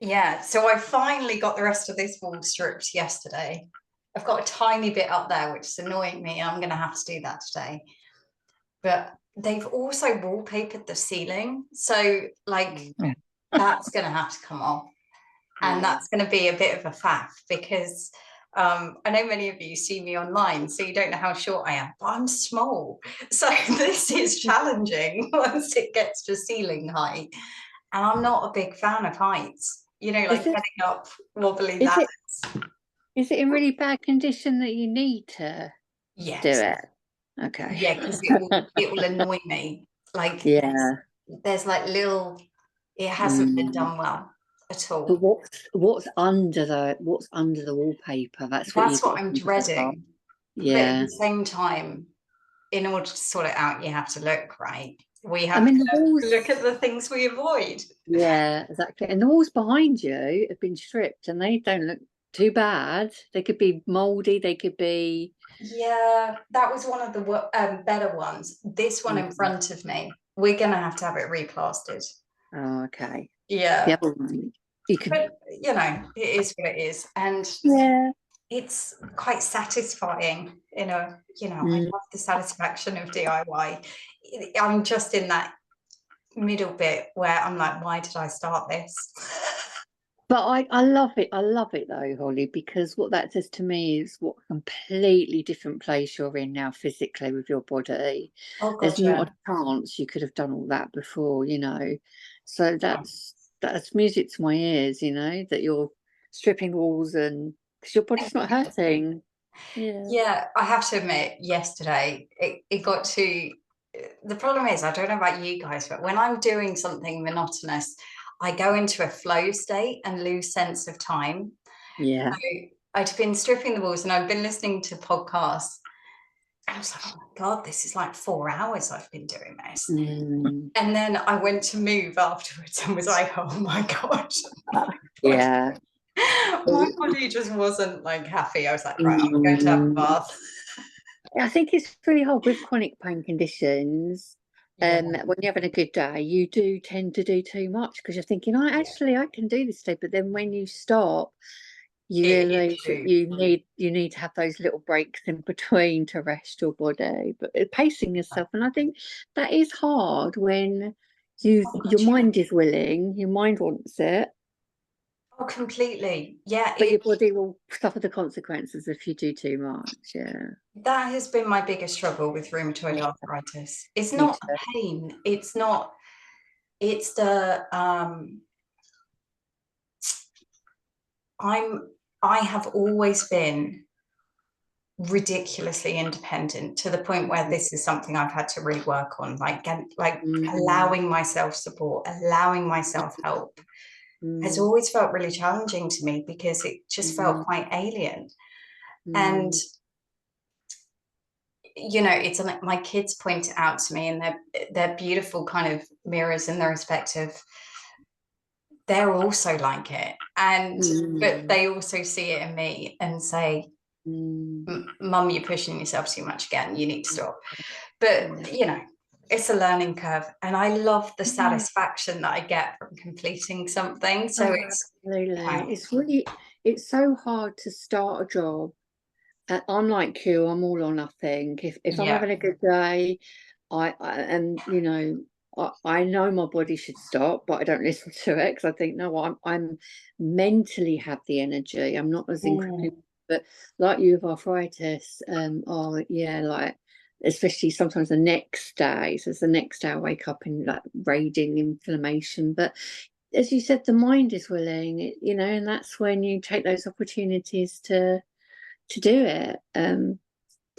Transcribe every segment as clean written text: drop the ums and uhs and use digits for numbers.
Yeah, so I finally got the rest of this wall stripped yesterday. I've got a tiny bit up there, which is annoying me. I'm going to have to do that today. But they've also wallpapered the ceiling. So, like, Yeah. that's going to have to come off. And Yeah. that's going to be a bit of a faff because I know many of you see me online, so you don't know how short I am, but I'm small. So this is challenging once it gets to ceiling height. And I'm not a big fan of heights, you know, like Is it getting up wobbly is it ladders. is it in really bad condition that you need to do Yes. it? Okay. Yeah, because it will annoy me. Like Yeah. there's like little, it hasn't been Mm. done well at But all. what's under the wallpaper? That's what That's you've got what to I'm think about. dreading. But at Yeah. the same time, in order to sort it out, you have to look right. We I have mean, to the walls, look at the things we avoid. yeah, exactly. And the walls behind you have been stripped and they don't look too bad. They could be moldy, they could be. Yeah, that was one of the better ones. This one in Mm. front of me, we're gonna have to have it replastered. Oh, okay. The Yeah, other one, you could, but you know, it is what it is, and yeah. it's quite satisfying. I Mm. love the satisfaction of DIY. I'm just in that middle bit where I'm like, why did I start this? But I love it. I love it though, Holly, because what that says to me is what a completely different place you're in now physically with your body. Oh There's God, yeah. not a chance you could have done all that before, you know. So that's music to my ears, you know, that you're stripping walls and because your body's not hurting. Yeah. Yeah, I have to admit, yesterday it got to the problem is I don't know about you guys, but when I'm doing something monotonous, I go into a flow state and lose sense of time. Yeah. So I'd been stripping the walls and I've been listening to podcasts. And I was like, oh my God, this is like 4 hours I've been doing this. Mm. And then I went to move afterwards and was like, oh my God, body, Yeah. my body just wasn't like happy. I was like, right, I'm going to have a Mm. bath. I think it's really hard with chronic pain conditions. Yeah, When you're having a good day, you do tend to do too much because you're thinking, I can do this today. But then when you stop, you it realise that hits you need to have those little breaks in between to rest your body. But pacing yourself, and I think that is hard when your you. mind is willing, your mind wants it, Oh, completely. Yeah, but your body will suffer the consequences if you do too much. Yeah, that has been my biggest struggle with rheumatoid yeah, arthritis. It's me not too. pain. It's not, it's the I'm I have always been ridiculously independent to the point where this is something I've had to really work on, like Mm, allowing myself support, allowing myself help has mm, always felt really challenging to me because it just felt mm, quite alien. And mm. it's like my kids point it out to me, and they're beautiful kind of mirrors in their respective. They're also like it, and but Mm, they also see it in me and say, mm, Mum, you're pushing yourself too much again. You need to stop. But, yeah. it's a learning curve. And I love the Yeah. satisfaction that I get from completing something. So Oh, it's, absolutely. It's so hard to start a job. I'm like you, I'm all or nothing. If I'm yeah, having a good day, and I know my body should stop, but I don't listen to it because I think no, I'm mentally have the energy. I'm not as incredible, mm, but like you with arthritis, oh yeah, like especially sometimes the next day. So it's the next day I wake up in like raging inflammation. But as you said, the mind is willing, and that's when you take those opportunities to do it.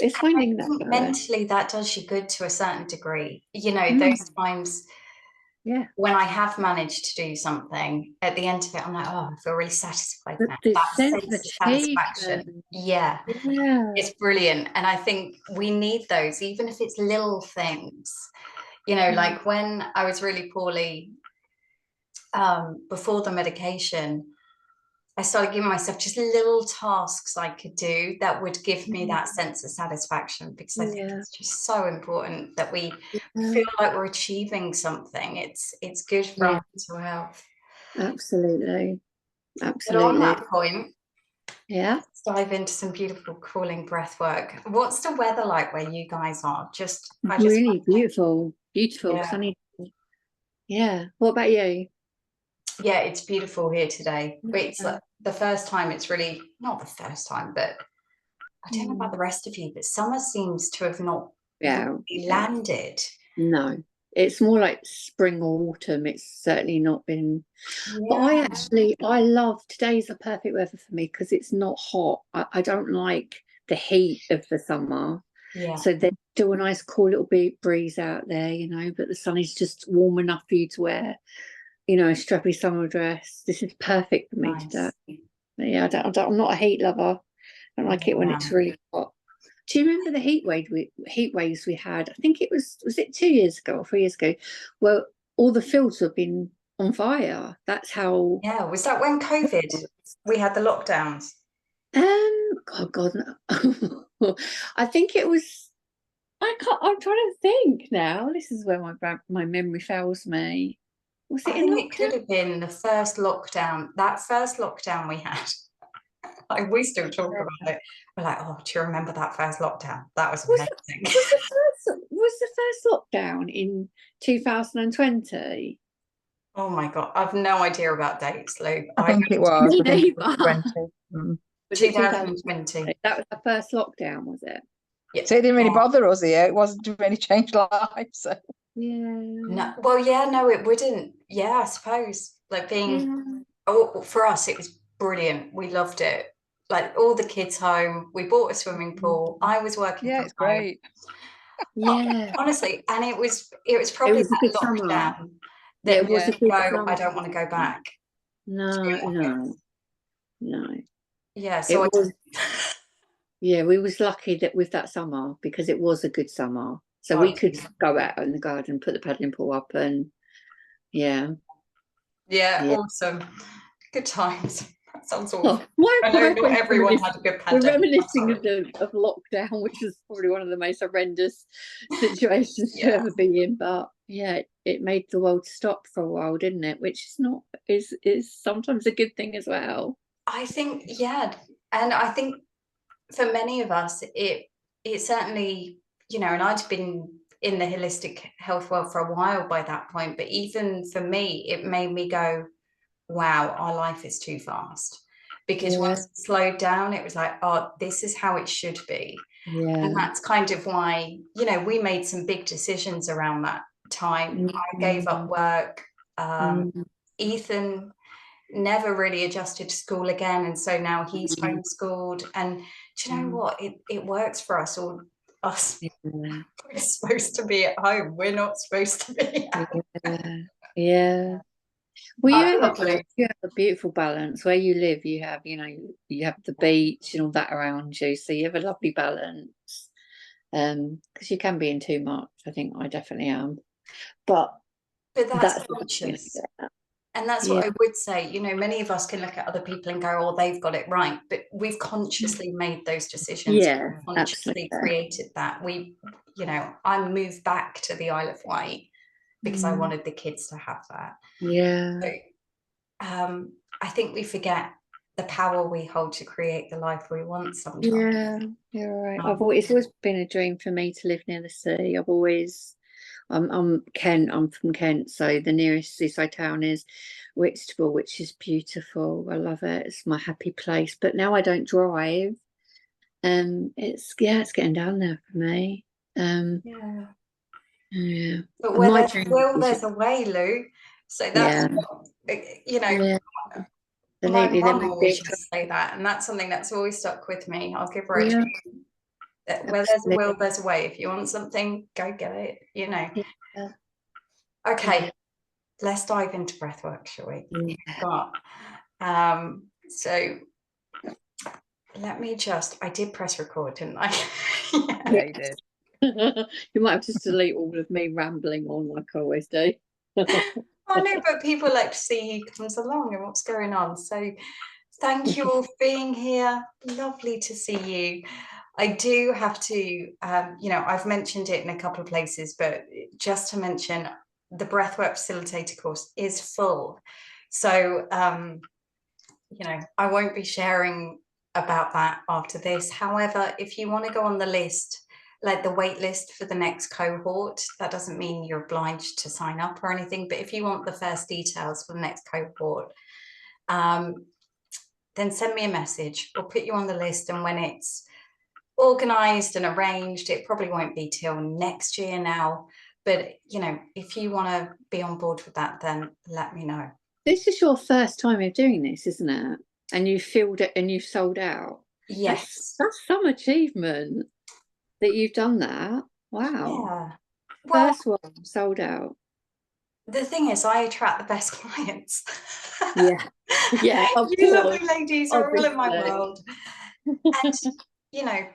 It's I finding that think balance. mentally that does you good to a certain degree. Those Mm, times yeah. when I have managed to do something, at the end of it, I'm like, oh, I feel really satisfied But now. the That sense of sense of satisfaction. achievement. Yeah, Yeah. it's brilliant. And I think we need those, even if it's little things. Mm, Like when I was really poorly, before the medication, I started giving myself just little tasks I could do that would give me that sense of satisfaction, because I think yeah. it's just so important that we Yeah. feel like we're achieving something. It's good for our Yeah. mental health. Absolutely. But on absolutely. that point, Yeah, let's dive into some beautiful cooling breath work. What's the weather like where you guys are? I just really beautiful, beautiful, yeah. sunny. Yeah. What about you? Yeah, it's beautiful here today. It's Yeah. like the first time, it's really not the first time, but I don't know about Mm. the rest of you, but summer seems to have not Yeah, really yeah. landed. No, it's more like spring or autumn. It's certainly not been. But Yeah, I love today's a perfect weather for me because it's not hot. I don't like the heat of the summer. yeah, So there's still a nice cool little breeze out there, but the sun is just warm enough for you to wear, a strappy summer dress. This is perfect for me today. nice. But yeah, I'm not a heat lover. I don't like it when it's Yeah. really hot. Do you remember the heat waves we had? I think it was it 2 years ago or 3 years ago? Well, all the fields have been on fire. That's how. Yeah, was that when COVID, we had the lockdowns? God, no. I think it was. I can't. I'm trying to think now. This is where my memory fails me. Was I it in think it lockdown? could have been the first lockdown, that first lockdown we had. Like we still talk about it. We're like, oh, do you remember that first lockdown? That was Was amazing. was the first lockdown in 2020? Oh my God, I've no idea about dates, Lou. I think it was. Me I think it was neither. 20. Mm. Was it 2020. That was the first lockdown, was it? Yeah. So it didn't really bother us here. It wasn't really changed lives. So. Yeah. No, well, yeah, no, it wouldn't. Yeah, I suppose. Like being, Yeah. oh, for us, it was brilliant. We loved it. Like all the kids home. We bought a swimming pool. I was working Yeah, from it's home. great. Yeah. Honestly, and it was It probably was a that good summer. lockdown Yeah, that it made was Yeah. a me good go, I summer. don't want to go back. No, no, no. Yeah, so It was, yeah, we was lucky that with that summer because it was a good summer. So we could go out in the garden, put the paddling pool up and yeah. yeah, Yeah. awesome. Good times. That sounds awful. Oh, my I know not brain everyone had a good we're pandemic. I'm reminiscing sorry. of lockdown, which was probably one of the most horrendous situations to Yeah. ever be in. But yeah, it made the world stop for a while, didn't it? Which is not is sometimes a good thing as well. I think, yeah. And I think for many of us, it certainly, and I'd been in the holistic health world for a while by that point, but even for me, it made me go, wow, our life is too fast. Because Yeah, once it slowed down, it was like, oh, this is how it should be. And yeah. that's kind of why, we made some big decisions around that time. I gave up Mm, work. mm, Ethan never really adjusted to school again, and so now he's mm, homeschooled. And do you know mm. what, it works for us. Yeah, We're supposed to be at home, we're not supposed to be out. yeah, yeah. Well, Lovely. you have a beautiful balance where you live. You have, you have the beach and all that around you, so you have a lovely balance. Because you can be in too much. I think I definitely am, but But that's that's conscious. And that's yeah, what I would say. Many of us can look at other people and go, oh, they've got it right. But we've consciously made those decisions, yeah, consciously absolutely. created that. I moved back to the Isle of Wight because I wanted the kids to have that. Yeah, So, I think we forget the power we hold to create the life we want sometimes. yeah, you're right. It's always been a dream for me to live near the sea. I'm Kent. I'm from Kent, so the nearest seaside town is Whitstable, which is beautiful. I love it. It's my happy place. But now I don't drive. It's getting down there for me. Yeah. Yeah. But And where my there's a dream will, is, there's a way, Lou. So that's yeah, yeah, my absolutely. There mum might be, always used to say that, and that's something that's always stuck with me. I'll give her a yeah, that where there's a will, absolutely. there's a way. If you want something, go get it. Yeah, Okay, let's dive into breathwork, shall we? yeah. But so I did press record, didn't I? Yeah, you did. You might have to delete all of me rambling on like I always do. I know, but people like to see who comes along and what's going on. So thank you all for being here. Lovely to see you. I do have to, I've mentioned it in a couple of places, but just to mention, the Breathwork Facilitator course is full. So you know, I won't be sharing about that after this. However, if you want to go on the list, like the wait list for the next cohort, that doesn't mean you're obliged to sign up or anything, but if you want the first details for the next cohort, then send me a message. We'll put you on the list, and when it's organized and arranged, it probably won't be till next year now, but you know, if you want to be on board with that, then let me know. This is your first time of doing this, isn't it? And you filled it and you sold out. Yes. That's some achievement that you've done that. Wow. Yeah. Well, First one sold out. the thing is, I attract the best clients. Yeah. Yeah. Of You course. lovely ladies are all in my Obviously. world. And, you know,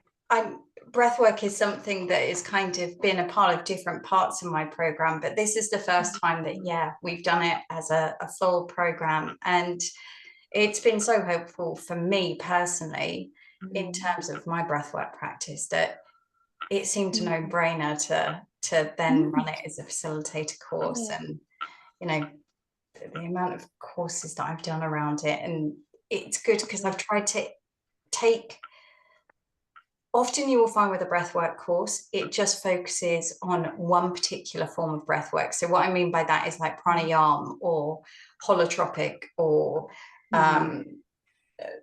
breathwork is something that has kind of been a part of different parts of my program, but this is the first time that, yeah, we've done it as a full program. And it's been so helpful for me personally in terms of my breathwork practice that it seemed a no-brainer to then run it as a facilitator course. And, you know, the amount of courses that I've done around it, and it's good because I've tried to take, often you will find with a breathwork course, it just focuses on one particular form of breathwork. So what I mean by that is like pranayama or holotropic or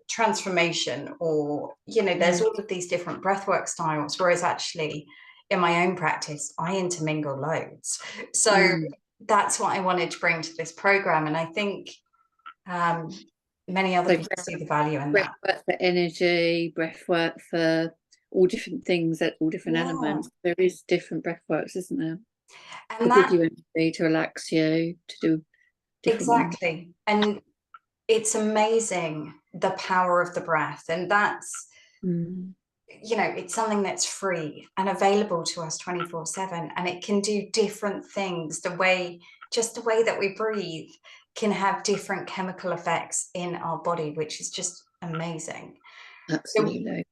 transformation, or, you know, there's all of these different breathwork styles, whereas actually in my own practice, I intermingle loads. So that's what I wanted to bring to this program. And I think many other people see the value in that. Breathwork for energy, breathwork for all different things at all different elements. There is different breathworks, isn't there? And to give you energy, to relax you, to do different exactly ones. And it's amazing the power of the breath, and that's you know, it's something that's free and available to us 24/7, and it can do different things. The way that we breathe can have different chemical effects in our body, which is just amazing. Absolutely.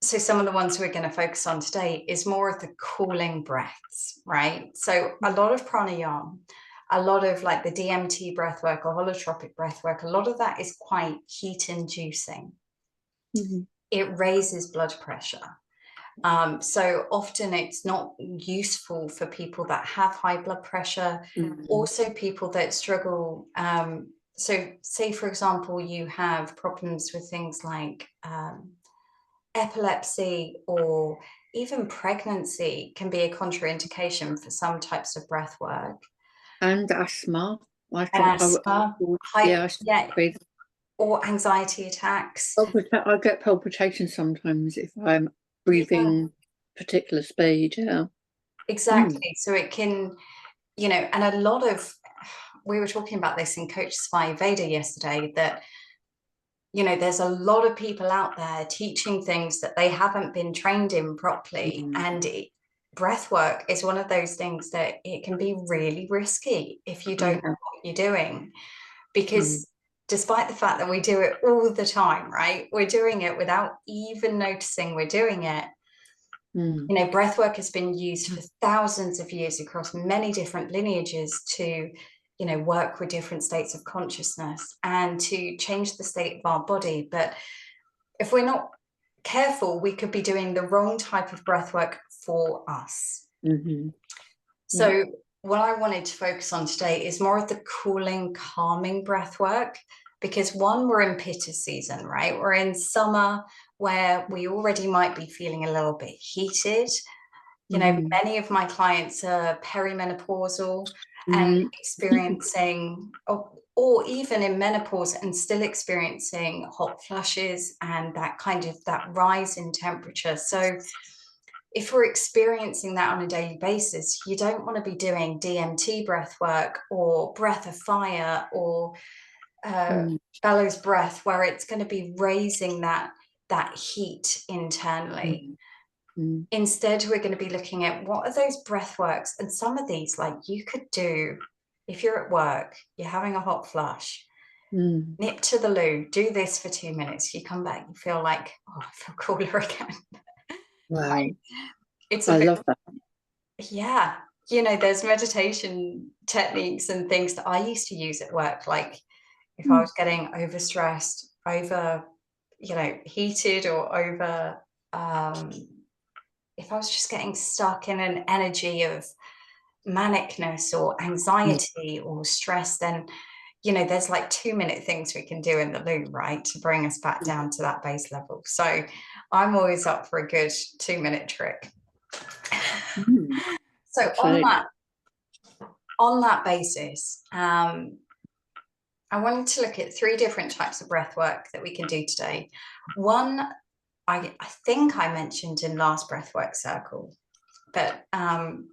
So some of the ones we're going to focus on today is more of the cooling breaths, right? So a lot of pranayama, a lot of like the DMT breath work or holotropic breath work, a lot of that is quite heat inducing. It raises blood pressure. So often it's not useful for people that have high blood pressure, also people that struggle. So say, for example, you have problems with things like epilepsy, or even pregnancy can be a contraindication for some types of breath work. And asthma. Or anxiety attacks. I get palpitations sometimes if I'm breathing particular speed. Exactly. So it can, you know, and a lot of, we were talking about this in Coach Ayurveda yesterday, that, you know, there's a lot of people out there teaching things that they haven't been trained in properly. And breath work is one of those things that it can be really risky if you don't know what you're doing, because despite the fact that we do it all the time, right? We're doing it without even noticing we're doing it. You know, breath work has been used for thousands of years across many different lineages to, you know, work with different states of consciousness and to change the state of our body. But if we're not careful, we could be doing the wrong type of breath work for us. So what I wanted to focus on today is more of the cooling, calming breath work, because one, we're in pitta season, right? We're in summer where we already might be feeling a little bit heated. You know, many of my clients are perimenopausal and experiencing, or even in menopause and still experiencing hot flushes and that kind of that rise in temperature. So if we're experiencing that on a daily basis, you don't want to be doing DMT breath work or breath of fire or bellows breath, where it's going to be raising that heat internally. Instead, we're going to be looking at what are those breath works, and some of these, like, you could do if you're at work, you're having a hot flush, nip to the loo, do this for 2 minutes, you come back, you feel like, oh, I feel cooler again. Wow. I love that. Yeah, you know, there's meditation techniques and things that I used to use at work, like, if I was getting overstressed, over, heated, or over, if I was just getting stuck in an energy of manicness or anxiety or stress, then there's like 2-minute things we can do in the loo, right, to bring us back down to that base level. So I'm always up for a good 2-minute trick. So on that basis, I wanted to look at 3 different types of breath work that we can do today. One, I think I mentioned in last breathwork circle, but I'm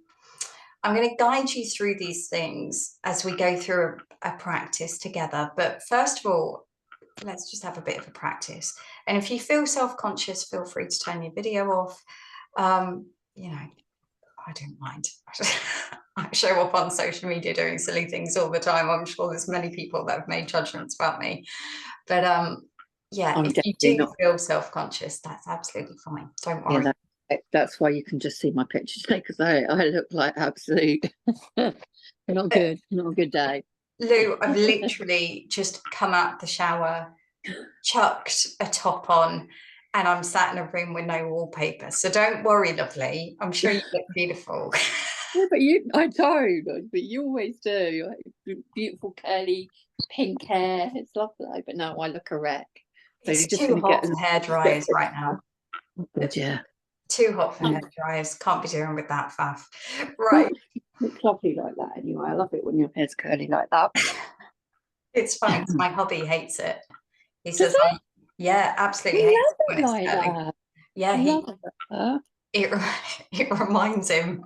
going to guide you through these things as we go through a practice together. But first of all, let's just have a bit of a practice. And if you feel self-conscious, feel free to turn your video off. I don't mind. I show up on social media doing silly things all the time. I'm sure there's many people that have made judgments about me. But if you do feel self-conscious, that's absolutely fine. Don't worry. Yeah, that's why you can just see my picture today, because I look like absolute not a good day. Lou, I've literally just come out the shower, chucked a top on, and I'm sat in a room with no wallpaper. So don't worry, lovely. I'm sure you look beautiful. Yeah, I don't, but you always do. Like, beautiful curly pink hair. It's lovely. But no, I look a wreck. So it's too hot for hair dryers right now. Good, yeah. Too hot for hair dryers. Can't be doing with that faff. Right. It's lovely like that anyway. I love it when your hair's curly like that. It's funny because my hubby hates it. He says, yeah, absolutely hates it when it's curly. That. Yeah, it reminds him.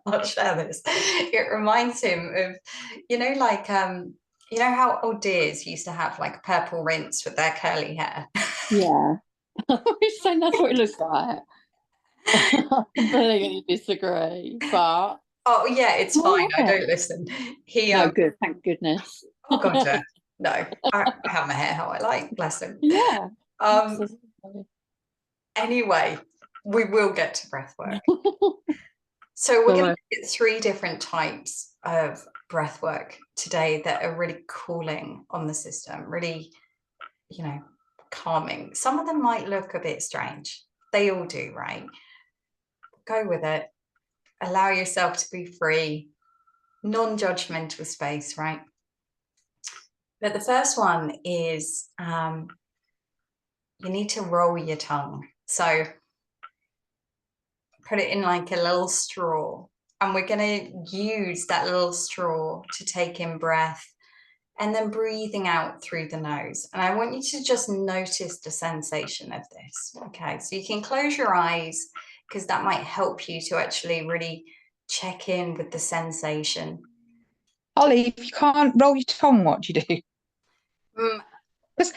I'll share this. It reminds him of, how old dears used to have like purple rinse with their curly hair. Yeah. I was saying that's what it looks like. I completely disagree, but oh yeah, it's fine. I don't listen. No, good, thank goodness. Oh god, yeah. No, I have my hair how I like, bless him. Yeah. Anyway, we will get to breath work. So we're going to look at 3 different types of breath work today that are really cooling on the system, really, calming. Some of them might look a bit strange. They all do, right? Go with it. Allow yourself to be free, non-judgmental space, right? But the first one is you need to roll your tongue. So put it in like a little straw, and we're going to use that little straw to take in breath and then breathing out through the nose. And I want you to just notice the sensation of this. Okay, so you can close your eyes because that might help you to actually really check in with the sensation. Holly, if you can't roll your tongue, what do you do? There's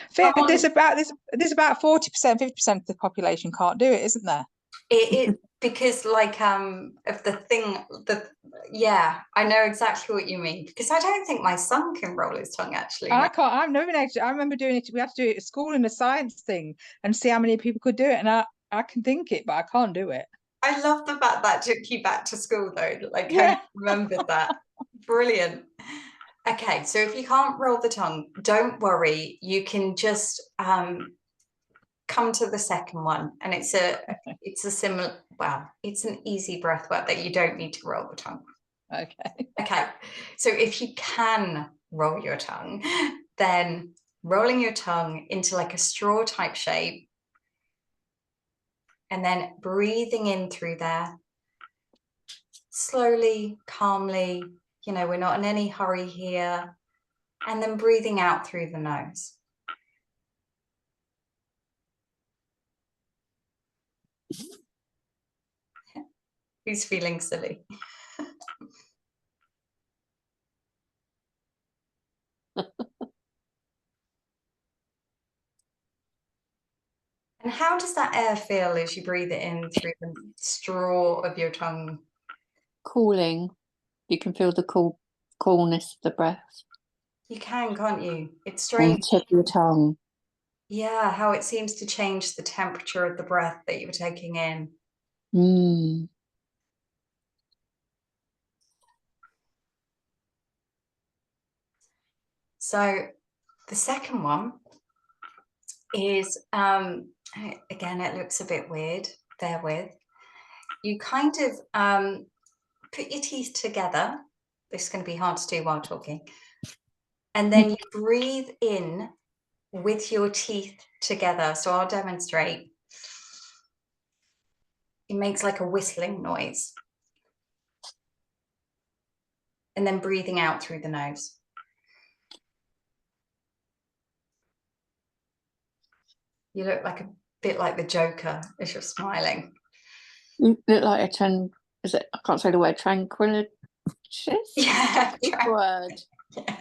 about 40%, 50% of the population can't do it, isn't there? It because like of the thing yeah, I know exactly what you mean, because I don't think my son can roll his tongue actually. I can't. I've never been able to. I remember doing it. We had to do it at school in a science thing and see how many people could do it, and I can think it, but I can't do it. I love the fact that took you back to school though, like how you remembered that. Brilliant. Okay, so if you can't roll the tongue, don't worry, you can just come to the second one, and it's a similar, well, it's an easy breath work that you don't need to roll the tongue. Okay, so if you can roll your tongue, then rolling your tongue into like a straw type shape, and then breathing in through there slowly, calmly, we're not in any hurry here, and then breathing out through the nose. Who's feeling silly? And how does that air feel as you breathe it in through the straw of your tongue? Cooling. You can feel the coolness of the breath. You can, can't you? It's strange. On the tip of your tongue. Yeah, how it seems to change the temperature of the breath that you're taking in. So The second one is, again, it looks a bit weird, bear with. You kind of put your teeth together. This is going to be hard to do while talking. And then you breathe in with your teeth together. So I'll demonstrate. It makes like a whistling noise. And then breathing out through the nose. You look like a bit like the Joker as you're smiling. You look like a is it? I can't say the word tranquility. Yeah. Big word. Yeah.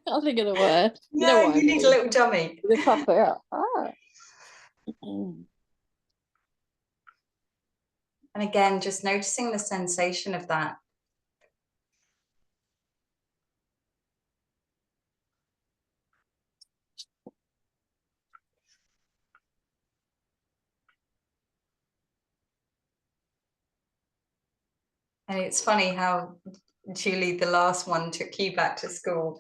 I'll think of the word. No, what I you need mean. a little dummy. The puff it up. Ah. And again, just noticing the sensation of that. And it's funny how, Julie, the last one took you back to school.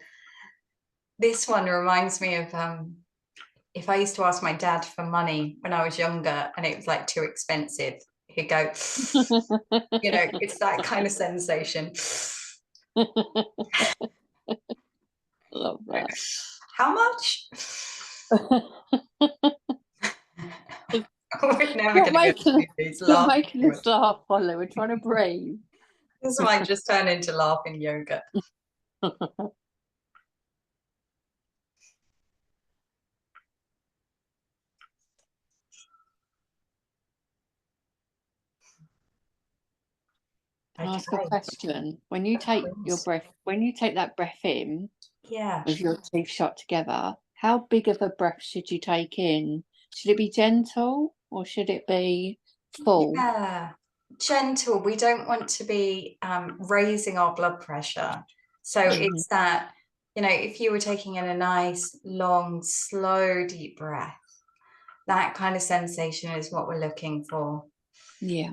This one reminds me of if I used to ask my dad for money when I was younger and it was like too expensive, he'd go, you know, it's that kind of sensation. Love that. How much? We're never going to get to do these. You're making us laugh, Holly. We're trying to breathe. This might just turn into laughing yoga. Can I ask a question? When you take your breath, when you take that breath in, yeah, with your teeth shut together, how big of a breath should you take in? Should it be gentle or should it be full? Yeah, gentle. We don't want to be raising our blood pressure. So it's that, you know, if you were taking in a nice, long, slow, deep breath, that kind of sensation is what we're looking for. Yeah.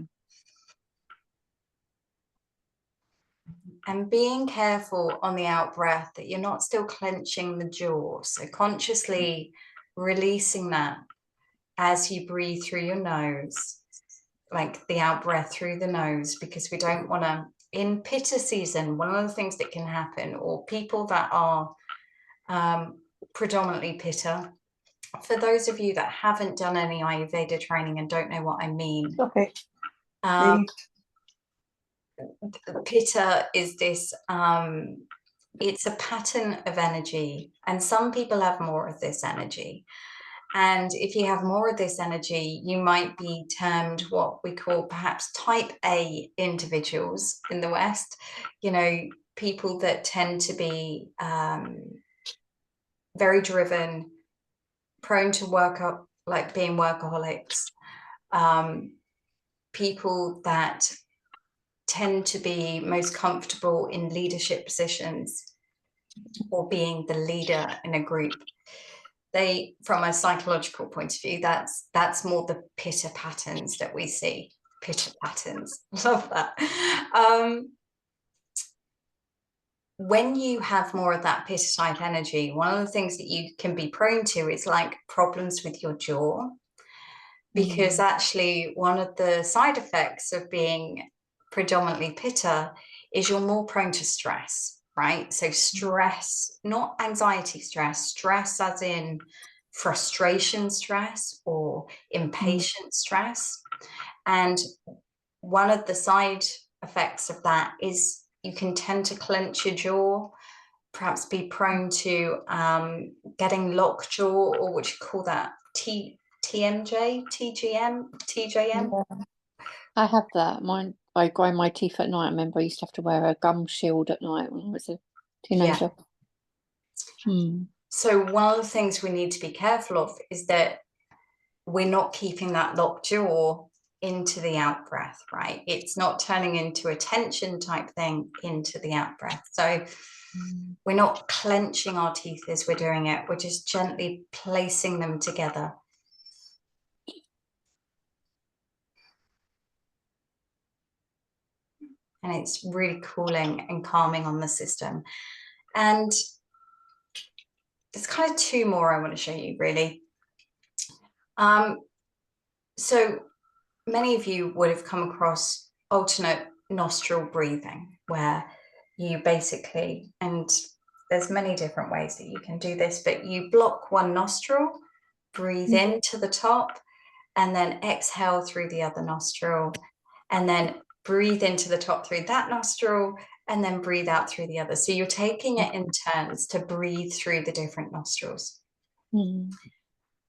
And being careful on the out breath that you're not still clenching the jaw. So consciously releasing that as you breathe through your nose, like the out breath through the nose, because we don't want to, in pitta season, one of the things that can happen, or people that are predominantly pitta, for those of you that haven't done any Ayurveda training and don't know what I mean, pitta is this, it's a pattern of energy, and some people have more of this energy. And if you have more of this energy, you might be termed what we call perhaps type A individuals in the West, you know, people that tend to be very driven, prone to work up, like being workaholics, people that tend to be most comfortable in leadership positions or being the leader in a group. They, from a psychological point of view, that's more the pitta patterns that we see. Pitta patterns. Love that. When you have more of that pitta type energy, one of the things that you can be prone to is like problems with your jaw, because actually one of the side effects of being predominantly pitta is you're more prone to stress, right? So stress, not anxiety stress, stress as in frustration stress or impatient stress. And one of the side effects of that is you can tend to clench your jaw, perhaps be prone to getting lockjaw, or what you call that, TMJ, TGM, TJM. Yeah. I have that. Mine, I grind my teeth at night. I remember I used to have to wear a gum shield at night when I was a teenager. Yeah. So one of the things we need to be careful of is that we're not keeping that locked jaw into the out breath, right? It's not turning into a tension type thing into the out breath. So we're not clenching our teeth as we're doing it. We're just gently placing them together. And it's really cooling and calming on the system. And there's kind of two more I want to show you, really. So many of you would have come across alternate nostril breathing, where you basically, and there's many different ways that you can do this, but you block one nostril, breathe into the top, and then exhale through the other nostril, and then breathe into the top through that nostril, and then breathe out through the other. So you're taking it in turns to breathe through the different nostrils.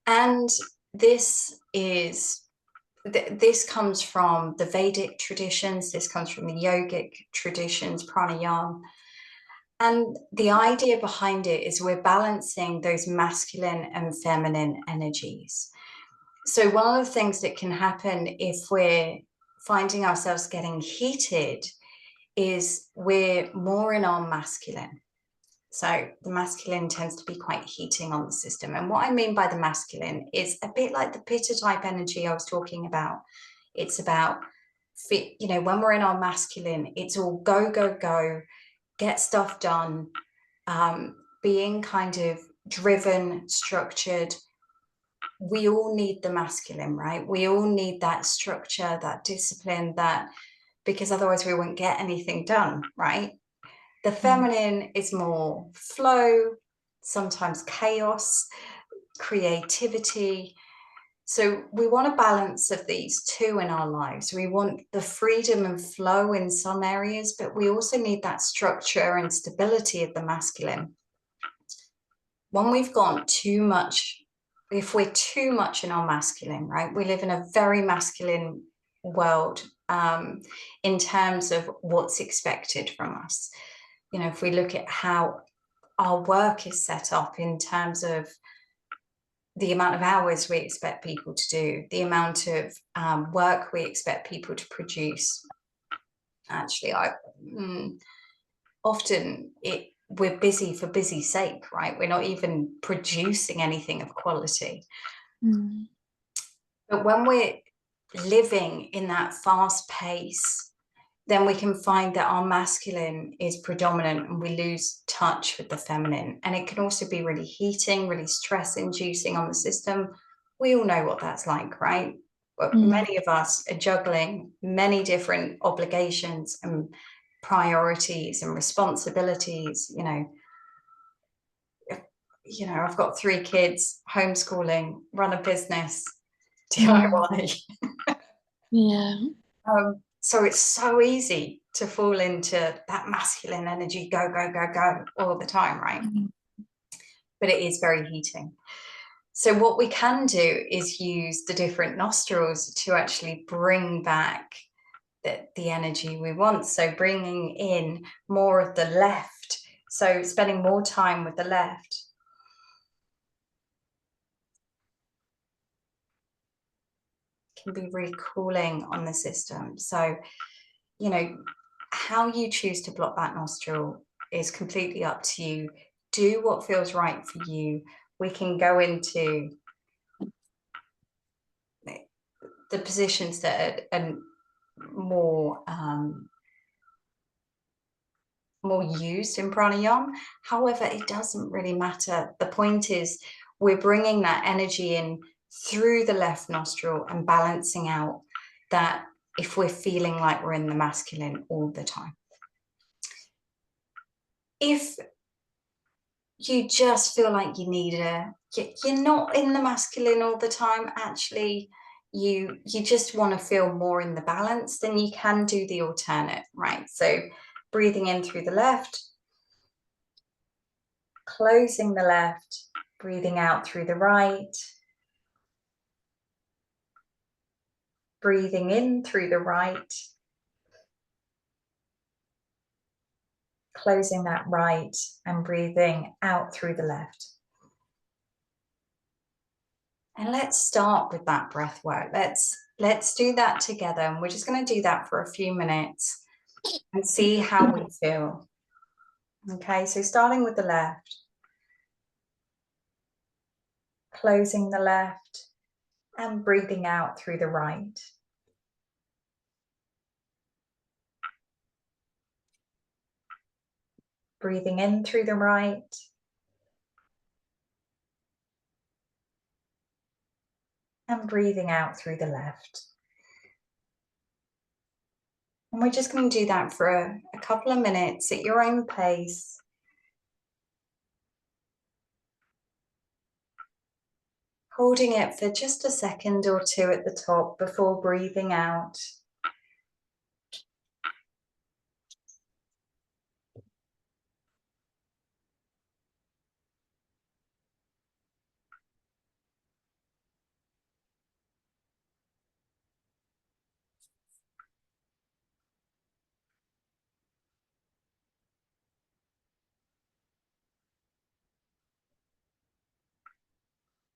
And this comes from the Vedic traditions, this comes from the yogic traditions, pranayama. And the idea behind it is we're balancing those masculine and feminine energies. So one of the things that can happen if we're finding ourselves getting heated is we're more in our masculine. So the masculine tends to be quite heating on the system. And what I mean by the masculine is a bit like the pitta type energy I was talking about. It's about, you know, when we're in our masculine, it's all go, go, go, get stuff done, being kind of driven, structured. We all need the masculine, right? We all need that structure, that discipline, because otherwise we won't get anything done, right? The feminine is more flow, sometimes chaos, creativity. So we want a balance of these two in our lives. We want the freedom and flow in some areas, but we also need that structure and stability of the masculine. When we've gone too much, if we're too much in our masculine, right? We live in a very masculine world in terms of what's expected from us. You know, if we look at how our work is set up in terms of the amount of hours we expect people to do, the amount of work we expect people to produce. Actually, often we're busy for busy sake, right? We're not even producing anything of quality. But when we're living in that fast pace, then we can find that our masculine is predominant and we lose touch with the feminine. And it can also be really heating, really stress inducing on the system. We all know what that's like, right? But many of us are juggling many different obligations and priorities and responsibilities. I've got 3 kids, homeschooling, run a business, DIY. Yeah. So it's so easy to fall into that masculine energy, go, go, go, go all the time, right? But it is very heating. So what we can do is use the different nostrils to actually bring back the energy we want. So bringing in more of the left. So spending more time with the left. Can be really cooling on the system. So, how you choose to block that nostril is completely up to you. Do what feels right for you. We can go into the positions that are more used in pranayama. However, it doesn't really matter. The point is we're bringing that energy in through the left nostril and balancing out that if we're feeling like we're in the masculine all the time. If you just feel like you're not in the masculine all the time, actually, you just want to feel more in the balance, then you can do the alternate, right? So breathing in through the left, closing the left, breathing out through the right, breathing in through the right, closing that right, and breathing out through the left. And let's start with that breath work. Let's do that together. And we're just going to do that for a few minutes and see how we feel. Okay, so starting with the left, closing the left and breathing out through the right. Breathing in through the right, and breathing out through the left. And we're just going to do that for a couple of minutes at your own pace. Holding it for just a second or two at the top before breathing out.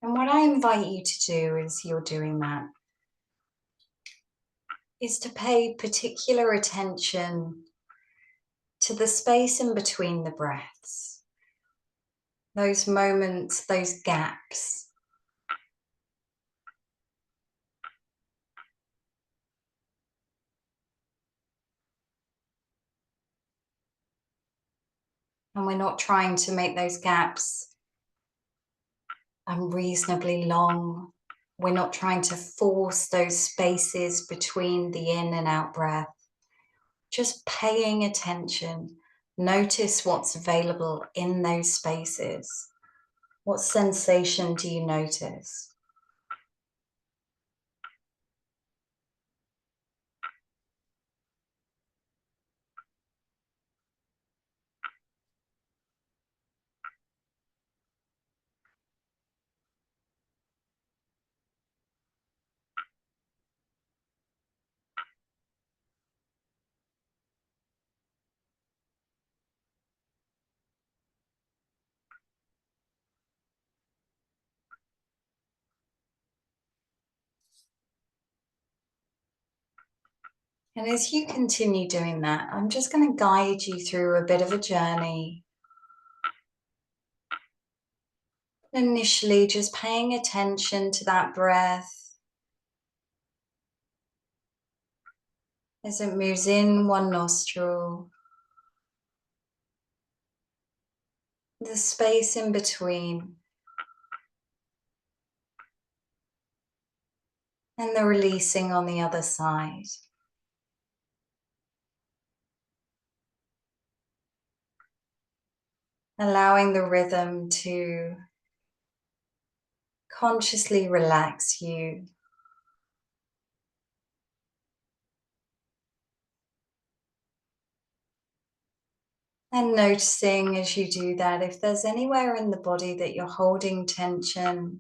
And what I invite you to do as you're doing that is to pay particular attention to the space in between the breaths, those moments, those gaps. And we're not trying to make those gaps unreasonably long. We're not trying to force those spaces between the in and out breath. Just paying attention. Notice what's available in those spaces. What sensation do you notice? And as you continue doing that, I'm just going to guide you through a bit of a journey. Initially, just paying attention to that breath as it moves in one nostril, the space in between, and the releasing on the other side. Allowing the rhythm to consciously relax you. And noticing as you do that, if there's anywhere in the body that you're holding tension,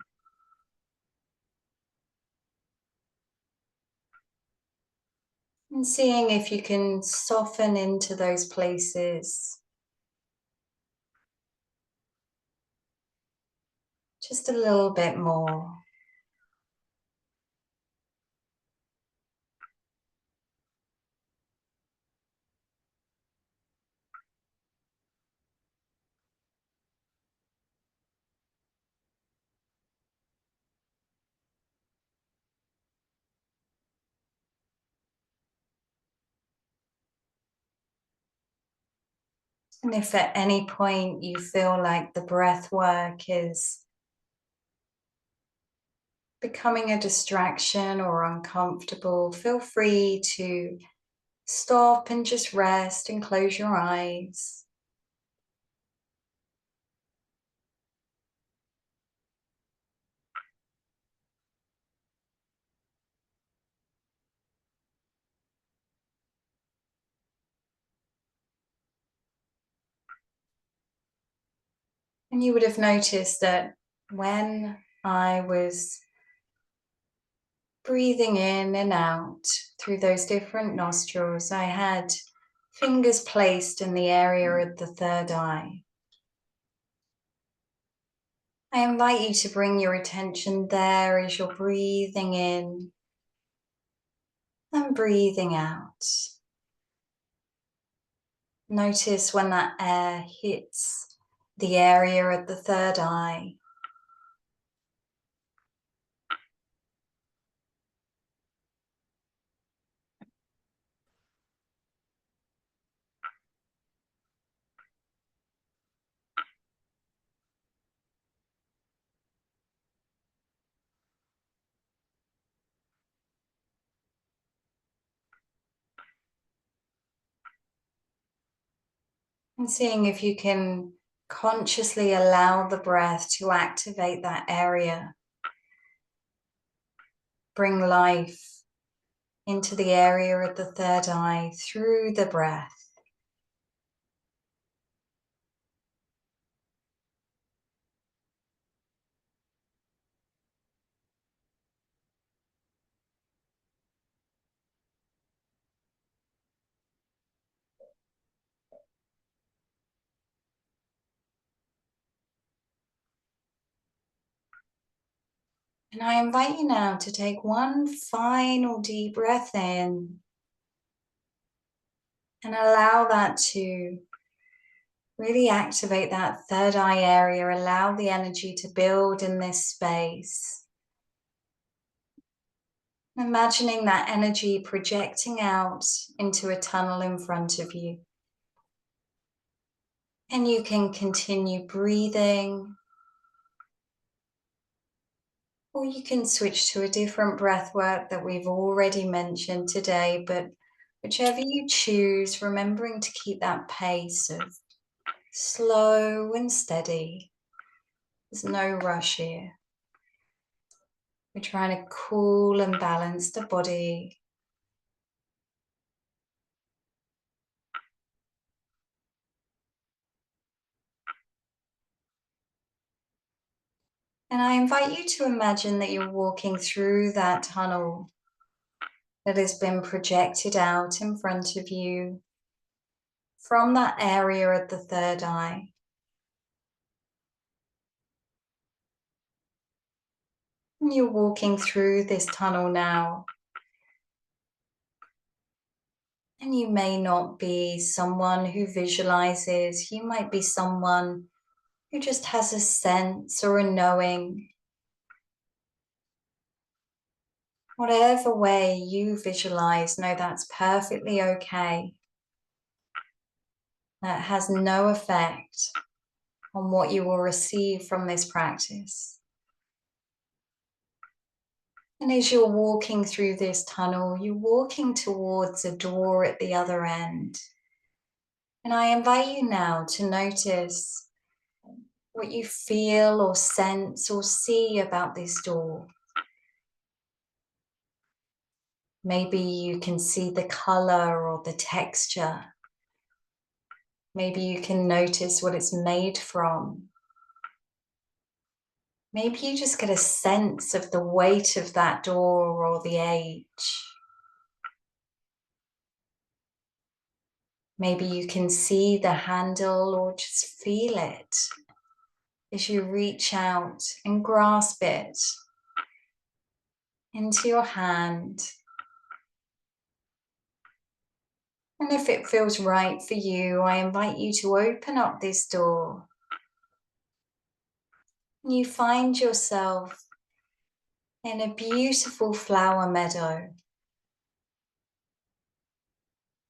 and seeing if you can soften into those places. Just a little bit more. And if at any point you feel like the breath work is becoming a distraction or uncomfortable, feel free to stop and just rest and close your eyes. And you would have noticed that when I was breathing in and out through those different nostrils, I had fingers placed in the area of the third eye. I invite you to bring your attention there as you're breathing in and breathing out. Notice when that air hits the area of the third eye. And seeing if you can consciously allow the breath to activate that area. Bring life into the area of the third eye through the breath. And I invite you now to take one final deep breath in and allow that to really activate that third eye area. Allow the energy to build in this space. Imagining that energy projecting out into a tunnel in front of you. And you can continue breathing, or you can switch to a different breath work that we've already mentioned today, but whichever you choose, remembering to keep that pace of slow and steady. There's no rush here. We're trying to cool and balance the body. And I invite you to imagine that you're walking through that tunnel that has been projected out in front of you from that area of the third eye. And you're walking through this tunnel now. And you may not be someone who visualizes, you might be someone who just has a sense or a knowing. Whatever way you visualize, know that's perfectly okay. That has no effect on what you will receive from this practice. And as you're walking through this tunnel, you're walking towards a door at the other end. And I invite you now to notice what you feel or sense or see about this door. Maybe you can see the color or the texture. Maybe you can notice what it's made from. Maybe you just get a sense of the weight of that door or the age. Maybe you can see the handle or just feel it as you reach out and grasp it into your hand. And if it feels right for you, I invite you to open up this door. You find yourself in a beautiful flower meadow.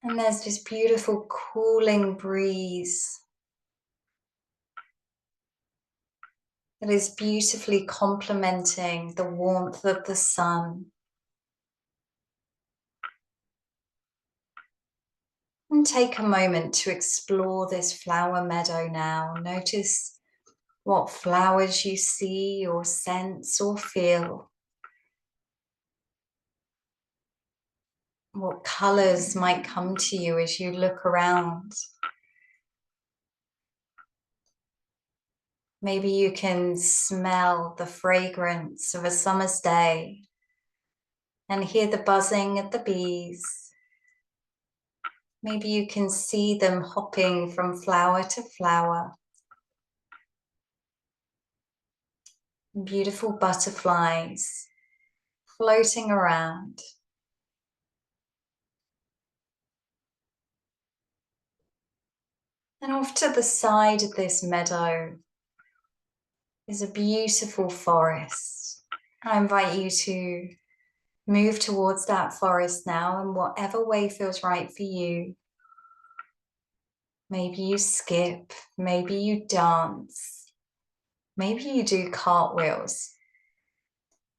And there's this beautiful cooling breeze that is beautifully complementing the warmth of the sun. And take a moment to explore this flower meadow now. Notice what flowers you see or sense or feel. What colors might come to you as you look around. Maybe you can smell the fragrance of a summer's day and hear the buzzing of the bees. Maybe you can see them hopping from flower to flower. Beautiful butterflies floating around. And off to the side of this meadow is a beautiful forest. I invite you to move towards that forest now in whatever way feels right for you. Maybe you skip, maybe you dance, maybe you do cartwheels,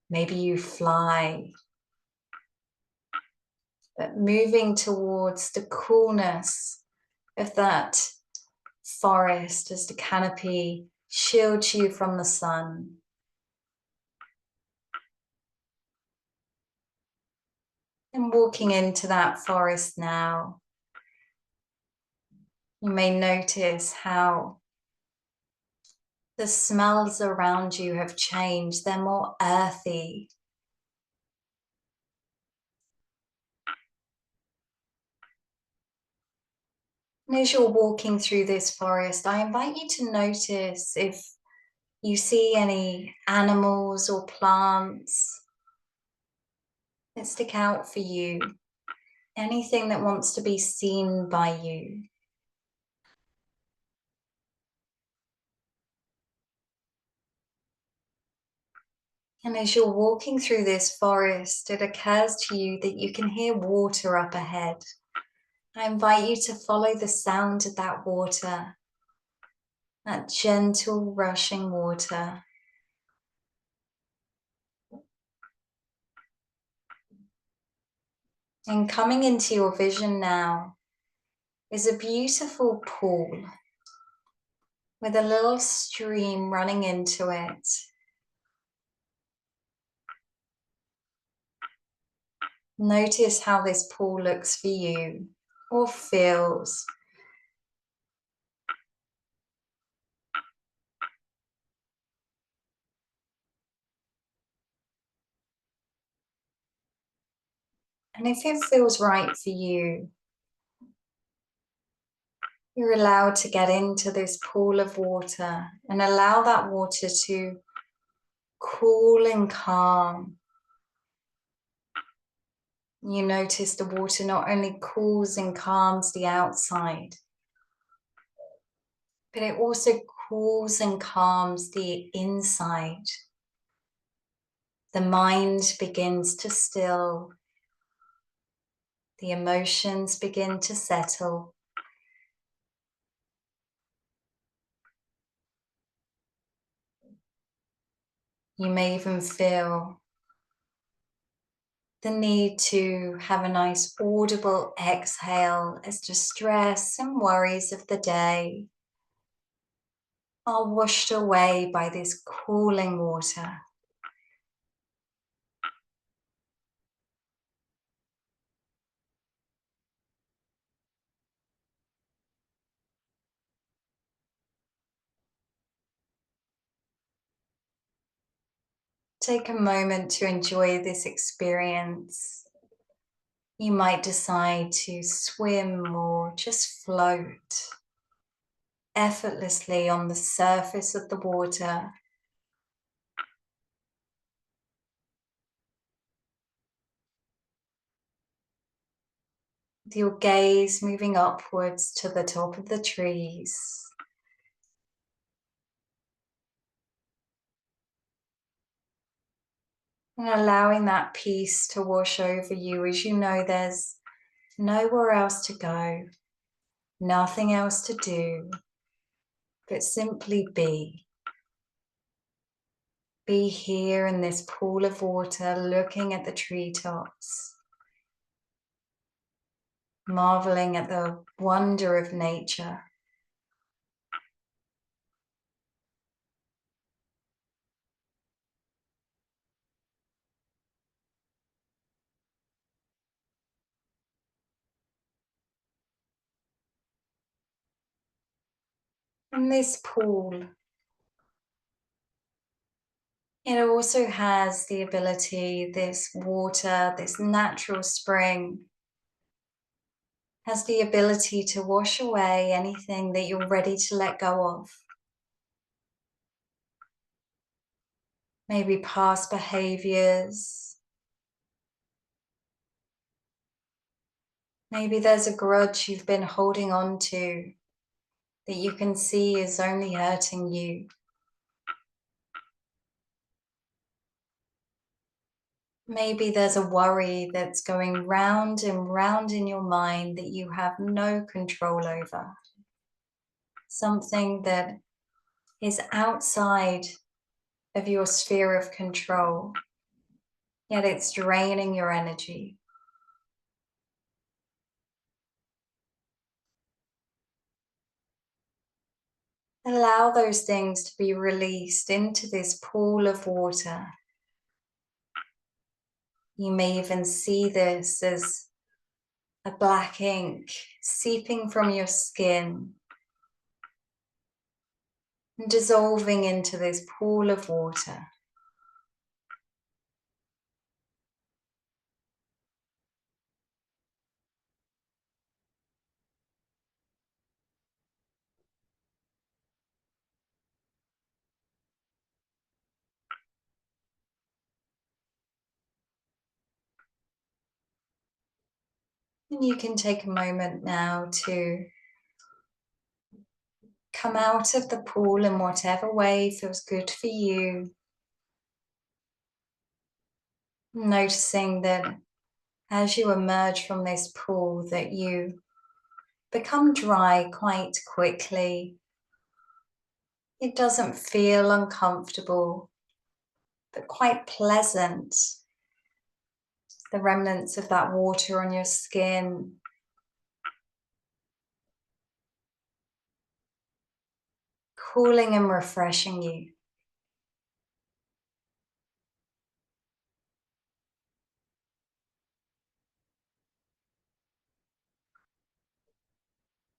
maybe you fly. But moving towards the coolness of that forest as the canopy shields you from the sun. And walking into that forest now, you may notice how the smells around you have changed. They're more earthy. And as you're walking through this forest, I invite you to notice if you see any animals or plants that stick out for you, anything that wants to be seen by you. And as you're walking through this forest, it occurs to you that you can hear water up ahead. I invite you to follow the sound of that water, that gentle rushing water. And coming into your vision now is a beautiful pool with a little stream running into it. Notice how this pool looks for you or feels. And if it feels right for you, you're allowed to get into this pool of water and allow that water to cool and calm. You notice the water not only cools and calms the outside, but it also cools and calms the inside. The mind begins to still. The emotions begin to settle. You may even feel the need to have a nice audible exhale as the stress and worries of the day are washed away by this cooling water. Take a moment to enjoy this experience. You might decide to swim or just float effortlessly on the surface of the water. With your gaze moving upwards to the top of the trees. And allowing that peace to wash over you as you know there's nowhere else to go, nothing else to do, but simply be. Be here in this pool of water, looking at the treetops, marveling at the wonder of nature. And this pool, it also has the ability, this water, this natural spring, has the ability to wash away anything that you're ready to let go of. Maybe past behaviors. Maybe there's a grudge you've been holding on to that you can see is only hurting you. Maybe there's a worry that's going round and round in your mind that you have no control over. Something that is outside of your sphere of control, yet it's draining your energy. Allow those things to be released into this pool of water. You may even see this as a black ink seeping from your skin and dissolving into this pool of water. And you can take a moment now to come out of the pool in whatever way feels good for you. Noticing that as you emerge from this pool that you become dry quite quickly. It doesn't feel uncomfortable, but quite pleasant. The remnants of that water on your skin. Cooling and refreshing you.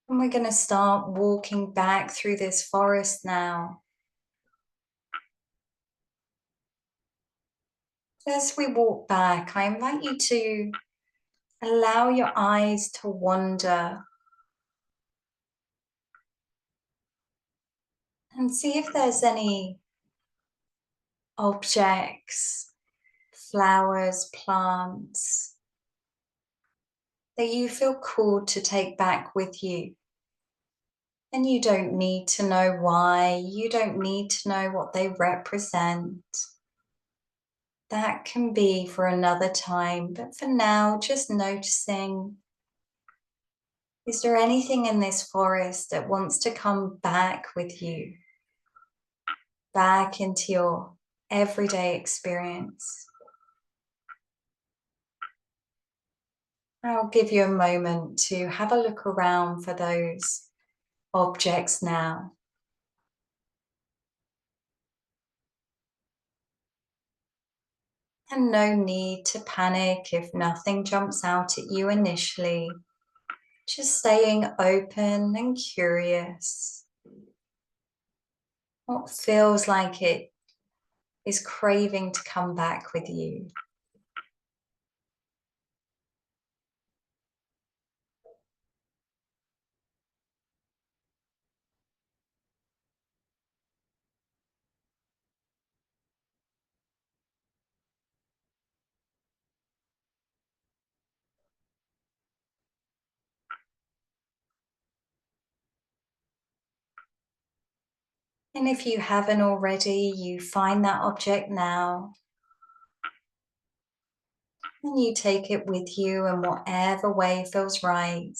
And we're going to start walking back through this forest now. As we walk back, I invite you to allow your eyes to wander and see if there's any objects, flowers, plants that you feel called to take back with you. And you don't need to know why, you don't need to know what they represent. That can be for another time, but for now, just noticing, is there anything in this forest that wants to come back with you? Back into your everyday experience? I'll give you a moment to have a look around for those objects now. And no need to panic if nothing jumps out at you initially. Just staying open and curious. What feels like it is craving to come back with you. And if you haven't already, you find that object now. And you take it with you in whatever way feels right.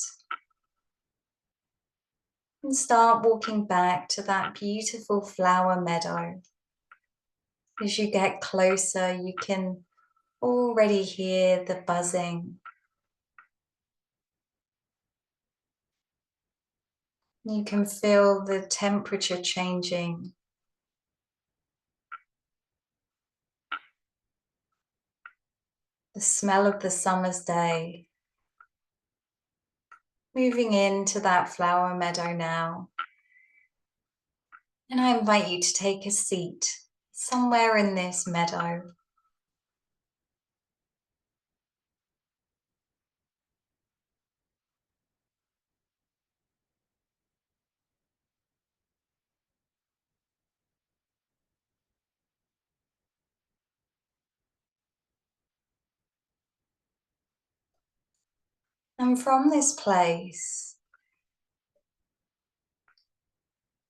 And start walking back to that beautiful flower meadow. As you get closer, you can already hear the buzzing. You can feel the temperature changing. The smell of the summer's day. Moving into that flower meadow now. And I invite you to take a seat somewhere in this meadow. And from this place,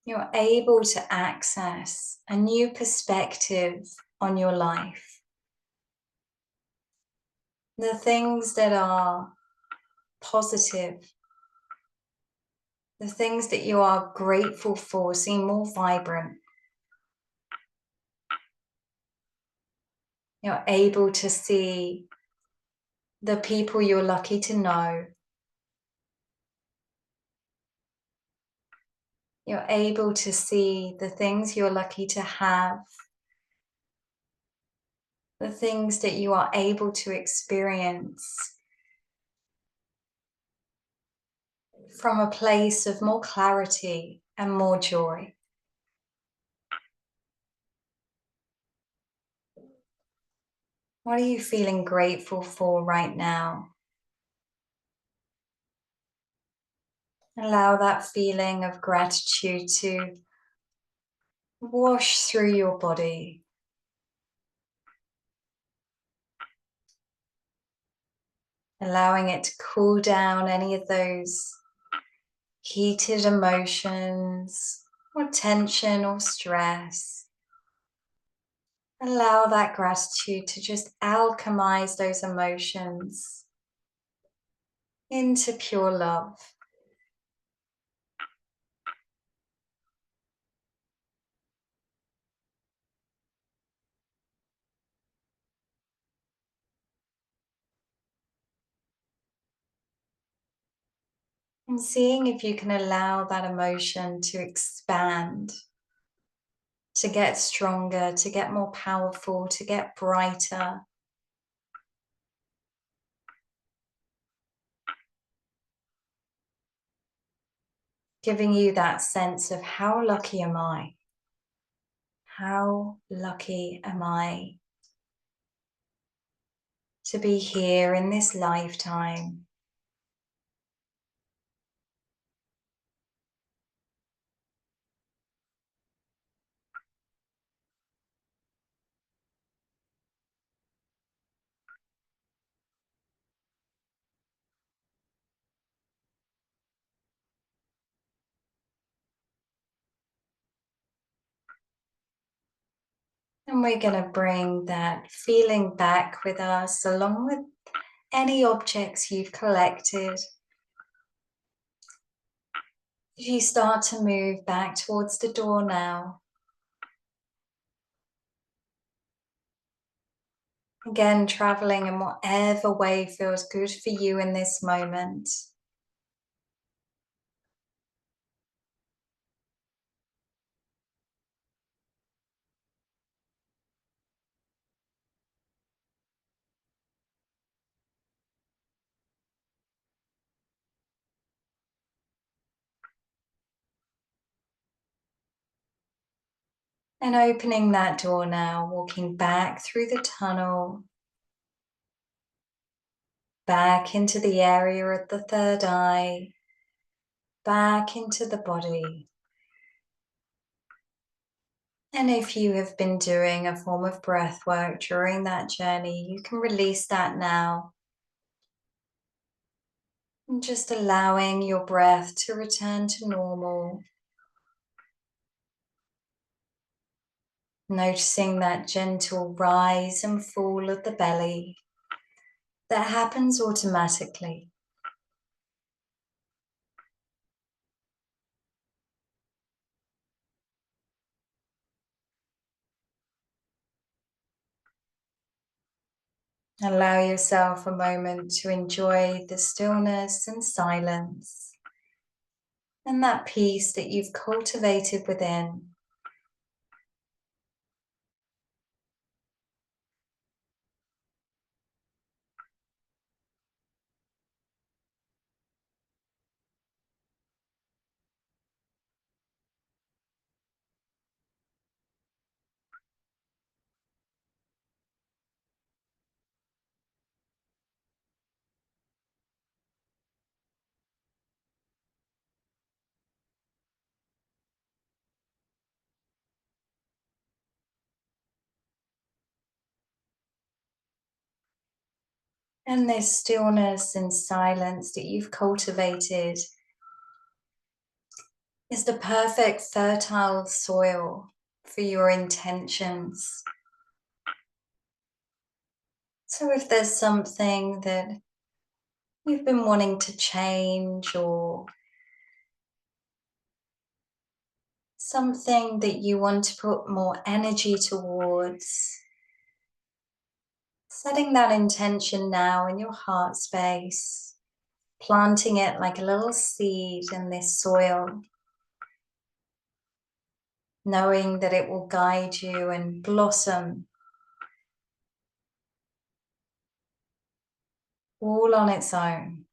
you're able to access a new perspective on your life. The things that are positive, the things that you are grateful for seem more vibrant. You're able to see the people you're lucky to know. You're able to see the things you're lucky to have, the things that you are able to experience from a place of more clarity and more joy. What are you feeling grateful for right now? Allow that feeling of gratitude to wash through your body. Allowing it to cool down any of those heated emotions or tension or stress. Allow that gratitude to just alchemize those emotions into pure love. And seeing if you can allow that emotion to expand, to get stronger, to get more powerful, to get brighter. Giving you that sense of how lucky am I? How lucky am I to be here in this lifetime? And we're going to bring that feeling back with us, along with any objects you've collected. If you start to move back towards the door now, again, traveling in whatever way feels good for you in this moment. And opening that door now, walking back through the tunnel, back into the area of the third eye, back into the body. And if you have been doing a form of breath work during that journey, you can release that now. And just allowing your breath to return to normal. Noticing that gentle rise and fall of the belly that happens automatically. Allow yourself a moment to enjoy the stillness and silence and that peace that you've cultivated within. And this stillness and silence that you've cultivated is the perfect fertile soil for your intentions. So if there's something that you've been wanting to change, or something that you want to put more energy towards, setting that intention now in your heart space, planting it like a little seed in this soil. knowing that it will guide you and blossom all on its own.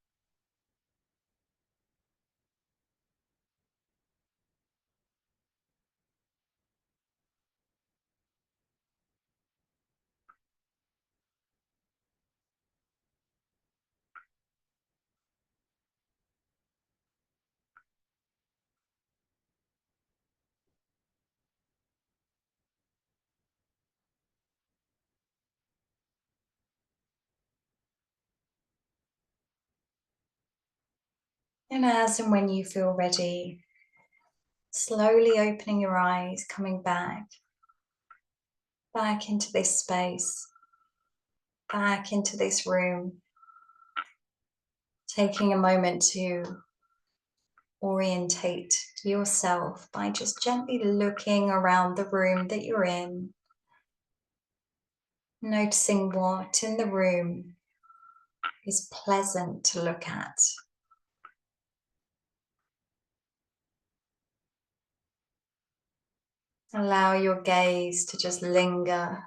And as and when you feel ready, slowly opening your eyes, coming back into this space, back into this room, taking a moment to orientate yourself by just gently looking around the room that you're in, noticing what in the room is pleasant to look at. Allow your gaze to just linger.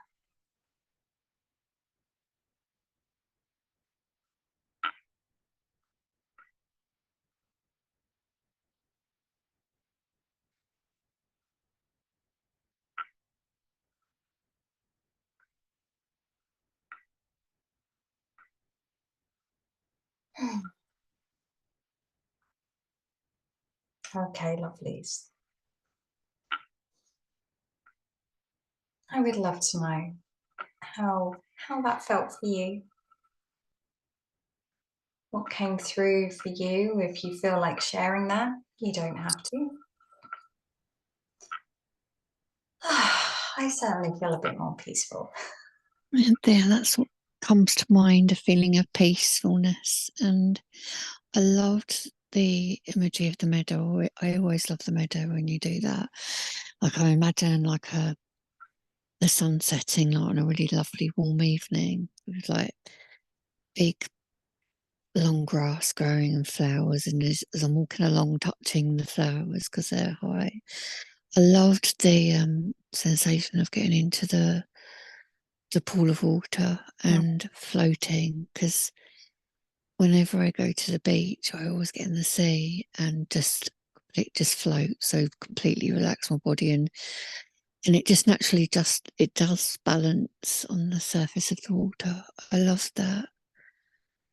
Okay, lovelies. I would love to know how that felt for you. What came through for you? If you feel like sharing that, you don't have to. I certainly feel a bit more peaceful. And there, that's what comes to mind, a feeling of peacefulness. And I loved the imagery of the meadow. I always love the meadow when you do that. Like I imagine like the sun setting like on a really lovely warm evening with like big long grass growing and flowers, and as I'm walking along touching the flowers because they're high. I loved the sensation of getting into the pool of water and floating, because whenever I go to the beach I always get in the sea and just float, so completely relax my body, and it just naturally it does balance on the surface of the water. I love that.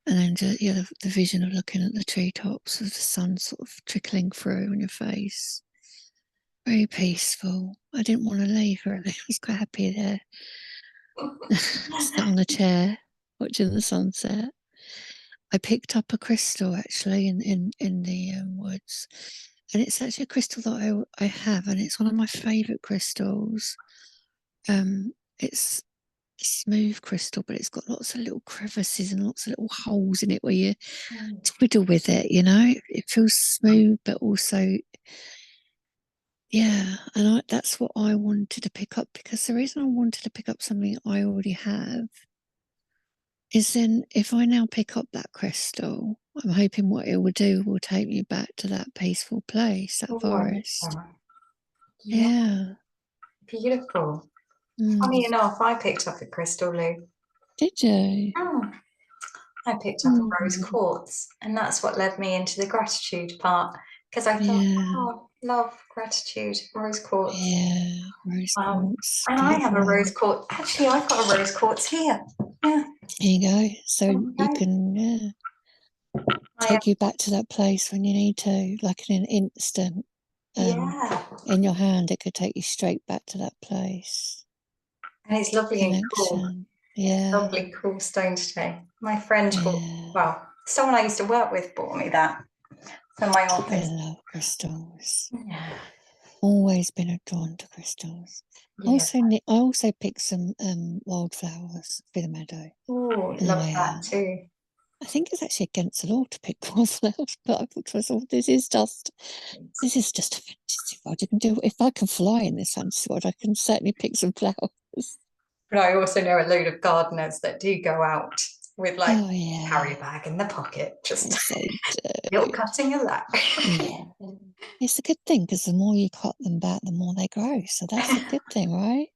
And then just, yeah, the vision of looking at the treetops with the sun sort of trickling through on your face. Very peaceful. I didn't want to leave really. I was quite happy there. Sat on the chair watching the sunset. I picked up a crystal actually in the woods, and it's actually a crystal that I have, and it's one of my favourite crystals. It's a smooth crystal, but it's got lots of little crevices and lots of little holes in it where you twiddle with it, you know. It feels smooth, but also, yeah. And that's what I wanted to pick up, because the reason I wanted to pick up something I already have is then if I now pick up that crystal, I'm hoping what it will do will take me back to that peaceful place, that forest. Yeah. Beautiful. Funny enough, I picked up a crystal, Lou. Did you? I picked up a rose quartz, and that's what led me into the gratitude part, because I thought, oh, love, gratitude, rose quartz. Yeah, rose quartz. And I have a rose quartz. Actually, I've got a rose quartz here. Yeah. Here you go. So you can take you back to that place when you need to, like in an instant. In your hand, it could take you straight back to that place. And it's lovely and cool. Yeah. Lovely, cool stone today. My friend someone I used to work with bought me that for my office. I love crystals. Yeah. Always been drawn to crystals. Yeah. I also picked some wildflowers for the meadow. Oh, love that too. I think it's actually against the law to pick wildflowers, but I thought to myself, this is just a fantasy world. You can do, if I can fly in this fantasy world, I can certainly pick some flowers. But I also know a load of gardeners that do go out with like Oh yeah, carry bag in the pocket, just yes, they you're do. cutting a lot. Yeah, it's a good thing because the more you cut them back, the more they grow. So that's a good thing, right?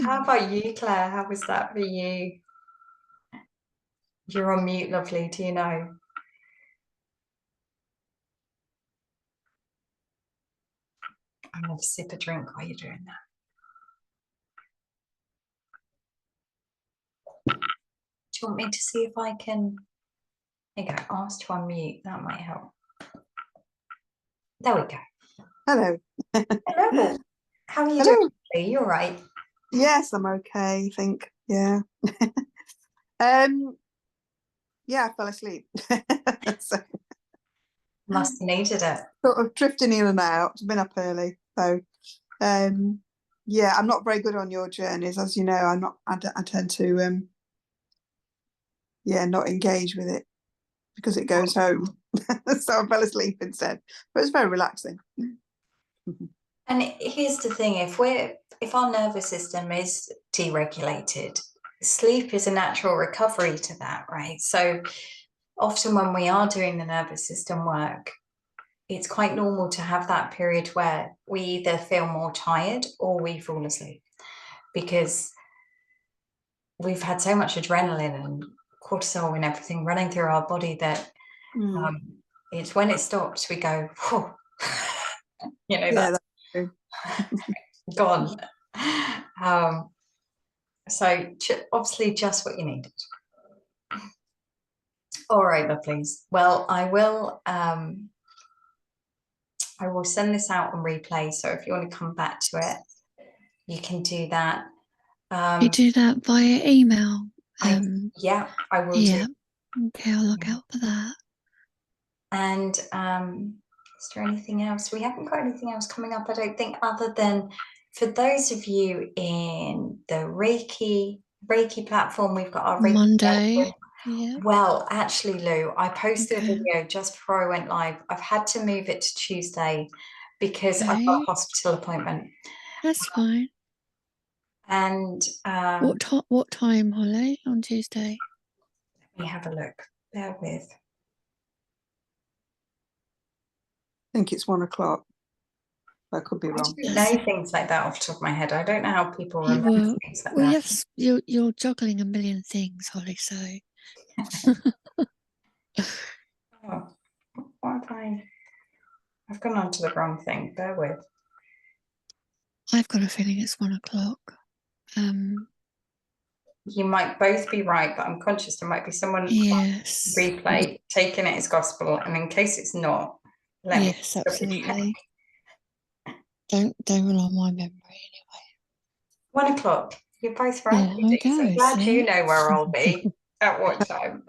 How about you, Claire? How was that for you? You're on mute, lovely. Do you know? I'm gonna have a sip of drink while you're doing that. Do you want me to see if I can? There you go. Ask to unmute. That might help. There we go. Hello. Hello. How are you Hello. doing? You're right. Yes, I'm okay, I think. Yeah. Yeah, I fell asleep. So, Must have needed it. sort of drifting in and out. Been up early. So yeah, I'm not very good on your journeys, as you know. I tend to yeah, not engage with it because it goes home. So I fell asleep instead. But it's very relaxing. And here's the thing: if our nervous system is deregulated, sleep is a natural recovery to that, right? So often when we are doing the nervous system work, it's quite normal to have that period where we either feel more tired or we fall asleep because we've had so much adrenaline and cortisol and everything running through our body that it's when it stops we go, whew. You know, Yeah, that's true. gone. So obviously just what you needed. All right, lovelies. Well, I will send this out on replay. So if you want to come back to it, you can do that. You do that via email. Yeah, I will Yeah. do. Okay, I'll look out for that. And is there anything else? We haven't got anything else coming up, I don't think, other than for those of you in the Reiki platform, we've got our Reiki Monday. session. Yeah. Well, actually, Lou, I posted Okay. a video just before I went live. I've had to move it to Tuesday because I've got Okay. a hospital appointment. That's fine. And What time, Holly, on Tuesday? let me have a look. Bear with. I think it's 1 o'clock. I could be I wrong. don't know things like that off the top of my head. I don't know how people remember things like Well, that. yes, you're juggling a million things, Holly. So Oh, what have I've gone on to the wrong thing. Bear with. I've got a feeling it's 1 o'clock. You might both be right, but I'm conscious there might be someone Yes. replay taking it as gospel, and in case it's not, let me Yes, absolutely. Don't rely on my memory anyway. 1 o'clock. You're both right. Yeah, ladies. I'm okay, glad see? you know where I'll be at what time.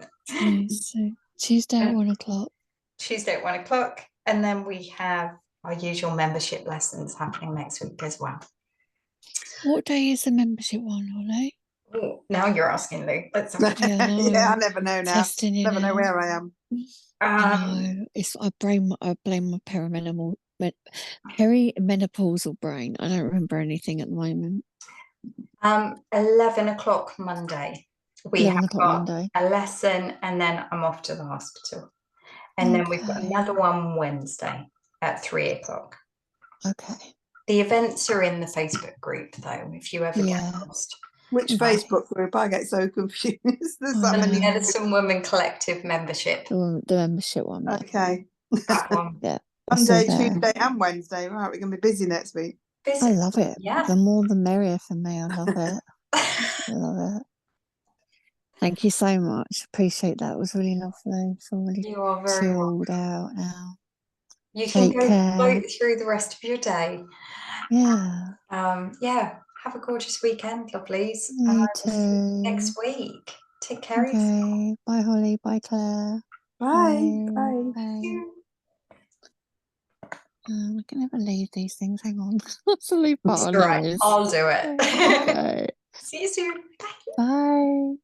So Tuesday at 1 o'clock. Tuesday at 1 o'clock, and then we have our usual membership lessons happening next week as well. What day is the membership one, Holly? Oh, now you're asking, Lou. Let's have Yeah, I know. Yeah, I never know now. Testing you Never know now. where I am. I know. I blame my perimenopausal brain. I don't remember anything at the moment. 11 o'clock Monday. We 11 have o'clock got Monday. a lesson, and then I'm off to the hospital. And then we've got Okay. another one Wednesday at 3 o'clock. Okay. The events are in the Facebook group, though, if you ever get lost. Which Facebook group? I get so confused. There's that The many. Medicine Woman Collective membership. The membership one. Yeah. Okay. That one. Yeah. I'm Monday, still there. Tuesday, and Wednesday. Right, we're going to be busy next week. I love it. Yeah. The more the merrier for me. I love it. I love it. Thank you so much. Appreciate that. It was really lovely. It's all really You are very chilled out now. You can Take go care. float through the rest of your day. Yeah. Yeah. Have a gorgeous weekend, lovelies. Me We'll see you too. next week. Take care. Okay. Bye, Holly. Bye, Claire. Bye. Bye. Bye. We can never leave these things. Hang on. That's a leave That's part right. noise. I'll do it. Okay. See you soon. Bye. Bye.